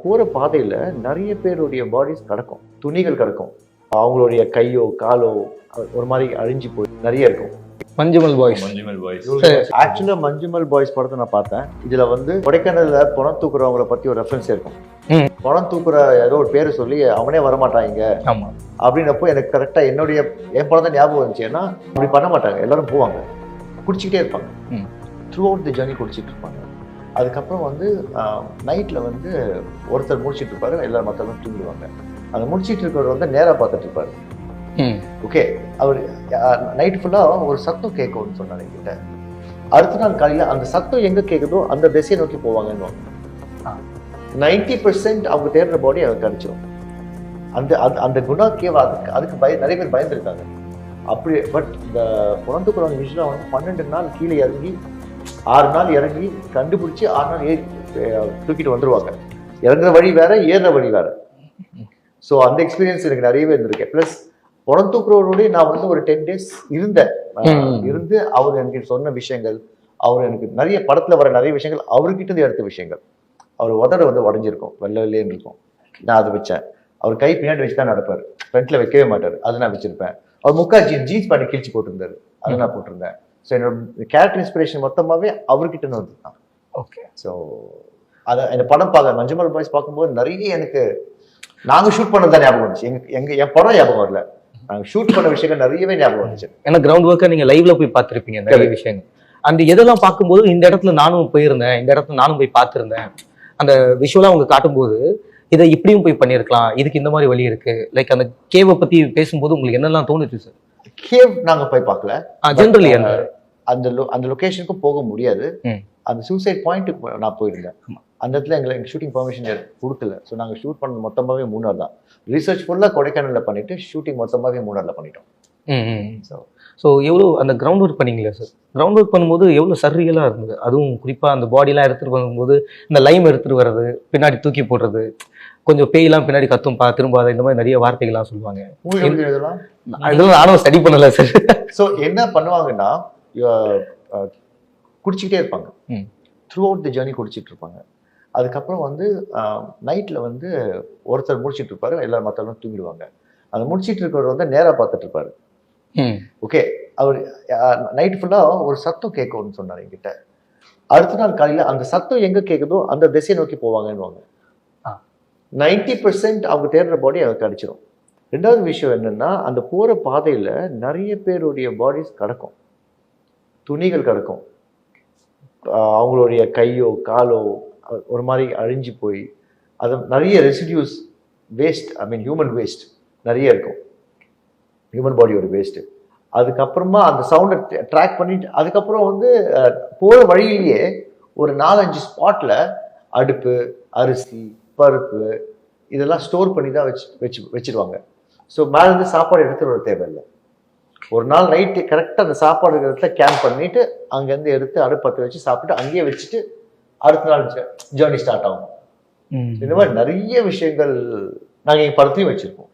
போகிற பாதையில் நிறைய பேருடைய பாடிஸ் கிடக்கும், துணிகள் கிடக்கும், அவங்களுடைய கையோ காலோ ஒரு மாதிரி அழிஞ்சு போய் நிறைய இருக்கும். மஞ்சுமல் பாய்ஸ் ஆக்சுவலாக மஞ்சுமல் பாய்ஸ் படத்தை நான் பார்த்தேன். இதில் வந்து கொடைக்கானல்ல பணம் தூக்குறவங்களை பற்றி ஒரு ரெஃபரன்ஸ் இருக்கும். பணம் தூக்குற ஏதோ ஒரு பேரை சொல்லி அவனே வரமாட்டாங்க அப்படின்னப்போ எனக்கு கரெக்டாக என் படம் தான் ஞாபகம் வந்துச்சு. ஏன்னா அப்படி பண்ண மாட்டாங்க, எல்லாரும் போவாங்க, குடிச்சிக்கிட்டே இருப்பாங்க, த்ரூ அவுட் தி ஜர்னி குடிச்சிட்டு இருப்பாங்க. அதுக்கப்புறம் வந்து நைட்டில் வந்து ஒருத்தர் முடிச்சிட்டு இருப்பாரு, எல்லாரும் மற்றவங்க தூங்கிடுவாங்க. அதை முடிச்சிட்டு இருக்கிறவர் வந்து நேராக பார்த்துட்டு இருப்பாரு. ஓகே, அவர் நைட் ஃபுல்லாக ஒரு சத்தம் கேட்கும்னு சொன்னார் என்கிட்ட. அடுத்த நாள் காலையில் அந்த சத்தம் எங்கே கேட்குதோ அந்த திசையை நோக்கி போவாங்கன்னு. 90% அவங்க தேடுற பாடி அவங்க கிடைச்சிடும். அந்த குணா கேவ் அதுக்கு நிறைய பேர் பயந்துருக்காங்க அப்படி. பட் இந்த புறந்துக்குறவங்க யூஸ்வலாக வந்து 12 நாள் கீழே இறங்கி 6 நாள் இறங்கி கண்டுபிடிச்சி 6 நாள் தூக்கிட்டு வந்துருவாங்க. இறங்குற வழி வேற, ஏறுற வழி வேற. ஸோ அந்த எக்ஸ்பீரியன்ஸ் எனக்கு நிறையவே இருந்திருக்கேன். ப்ளஸ் புறந்தூக்குறவரோடய நான் வந்து ஒரு 10 days இருந்து அவர் எனக்கு சொன்ன விஷயங்கள், அவர் எனக்கு நிறைய படத்தில் வர நிறைய விஷயங்கள் அவர்கிட்ட இருந்து எடுத்த விஷயங்கள். அவர் உதட வந்து உடஞ்சிருக்கும், வெள்ளையிலேன்னு இருக்கும், நான் அதை வச்சேன். அவர் கை பின்னாடி வச்சு தான் நடப்பார், ஃப்ரண்ட்ல வைக்கவே மாட்டார், அதை நான் வச்சிருப்பேன். அவர் முக்கா ஜீன்ஸ் பண்ணி கிழிச்சு போட்டிருந்தாரு, அதை நான் போட்டிருந்தேன். ஸோ என்னோட கேரக்டர் இன்ஸ்பிரேஷன் மொத்தமாகவே அவர்கிட்ட இருந்து வந்து தான். ஓகே, ஸோ அதை இந்த படம் பார்க்க மஞ்சுமல் பாய்ஸ் பார்க்கும்போது நிறைய எனக்கு நாங்கள் ஷூட் பண்ணது தான் ஞாபகம் வந்துச்சு. என் படம் ஞாபகம் வரல, நாங்கள் ஷூட் பண்ண விஷயங்கள் நிறையவே ஞாபகம் வந்துச்சு. ஏன்னா கிரவுண்ட் ஒர்க்கை நீங்கள் லைவ்ல போய் பார்த்துருப்பீங்க நிறைய விஷயங்கள். அந்த இதெல்லாம் பார்க்கும்போது இந்த இடத்துல நானும் போயிருந்தேன், இந்த இடத்துல நானும் போய் பார்த்துருந்தேன். அந்த விஷுவலா அவங்க காட்டும்போது இதை இப்படியும் போய் பண்ணியிருக்கலாம், இதுக்கு இந்த மாதிரி வழி இருக்கு. லைக் அந்த கேவை பத்தி பேசும்போது உங்களுக்கு என்னெல்லாம் தோணுச்சு சார்? கேவ் நாங்கள் போய் பார்க்கல, ஜென்ரலி அந்த லொகேஷனுக்கும் போக முடியாது. அந்த சூசைட் பாயிண்ட்டுக்கு நான் போயிருந்தேன். அந்த இடத்துல எங்களுக்கு ஷூட்டிங் பர்மிஷன் கொடுக்கல. ஸோ நாங்கள் ஷூட் பண்ண மொத்தமாகவே மூணார் தான். ரிசர்ச் ஃபுல்லாக கொடைக்கானலில் பண்ணிட்டு ஷூட்டிங் மொத்தமாகவே மூணாரில் பண்ணிட்டோம். ஸோ எவ்வளோ அந்த கிரவுண்ட் ஒர்க் பண்ணீங்களா சார்? கிரவுண்ட் ஒர்க் பண்ணும்போது எவ்வளோ சர்ரியலாக இருந்தது. அதுவும் குறிப்பாக அந்த பாடிலாம் எடுத்துகிட்டு வரும்போது இந்த லைம் எடுத்துகிட்டு வர்றது, பின்னாடி தூக்கி போடுறது, கொஞ்சம் பேயெல்லாம் பின்னாடி கத்தும்பா திரும்பாத, இந்த மாதிரி நிறைய வார்த்தைகள்லாம் சொல்லுவாங்க. இதெல்லாம் நானும் ஸ்டடி பண்ணல சார். ஸோ என்ன பண்ணுவாங்கன்னா குடிச்சிக்கிட்டே இருப்பாங்க, த்ரூ அவுட் தி ஜர்னி குடிச்சிட்டு இருப்பாங்க. அதுக்கப்புறம் வந்து நைட்டில் வந்து ஒருத்தர் முடிச்சிட்டு இருப்பாரு, எல்லாரும் மற்றவங்க தூங்கிடுவாங்க. அதை முடிச்சிட்டு இருக்கிறவர் வந்து நேராக பார்த்துட்டு இருப்பாரு. ஓகே, அவர் நைட் ஃபுல்லாக ஒரு சத்தம் கேட்கும்னு சொன்னார் என்கிட்ட. அடுத்த நாள் காலையில் அந்த சத்தம் எங்கே கேட்குதோ அந்த திசையை நோக்கி போவாங்கன்னு. 90% அவங்க தேடுற பாடி அவங்க கிடைச்சிடும். ரெண்டாவது விஷயம் என்னன்னா, அந்த போகிற பாதையில் நிறைய பேருடைய பாடிஸ் கிடக்கும், துணிகள் கிடக்கும், அவங்களுடைய கையோ காலோ ஒரு மாதிரி அழிஞ்சு போய் அது நிறைய ரெசிடியூஸ் வேஸ்ட், ஐ மீன் ஹியூமன் வேஸ்ட் நிறைய இருக்கும், ஹியூமன் பாடியோட வேஸ்ட்டு. அதுக்கப்புறமா அந்த சவுண்டை ட்ராக் பண்ணிட்டு அதுக்கப்புறம் வந்து போகிற வழியிலேயே ஒரு 4-5 ஸ்பாட்டில் அடுப்பு, அரிசி, பருப்பு இதெல்லாம் ஸ்டோர் பண்ணி தான் வச்சிருவாங்க. ஸோ மேலேருந்து சாப்பாடு எடுத்துகிட்டு வர தேவையில்லை. ஒரு நாள் நைட்டு கரெக்டாக அந்த சாப்பாடு இருக்கிற இடத்துல கேம்ப் பண்ணிட்டு அங்கேருந்து எடுத்து அடுப்பு பற்ற வச்சு சாப்பிட்டு அங்கேயே வச்சுட்டு அடுத்த நாள் ஜேர்னி ஸ்டார்ட் ஆகும். இந்த மாதிரி நிறைய விஷயங்கள் நாங்கள் எங்கள் படத்தையும் வச்சுருக்கோம்.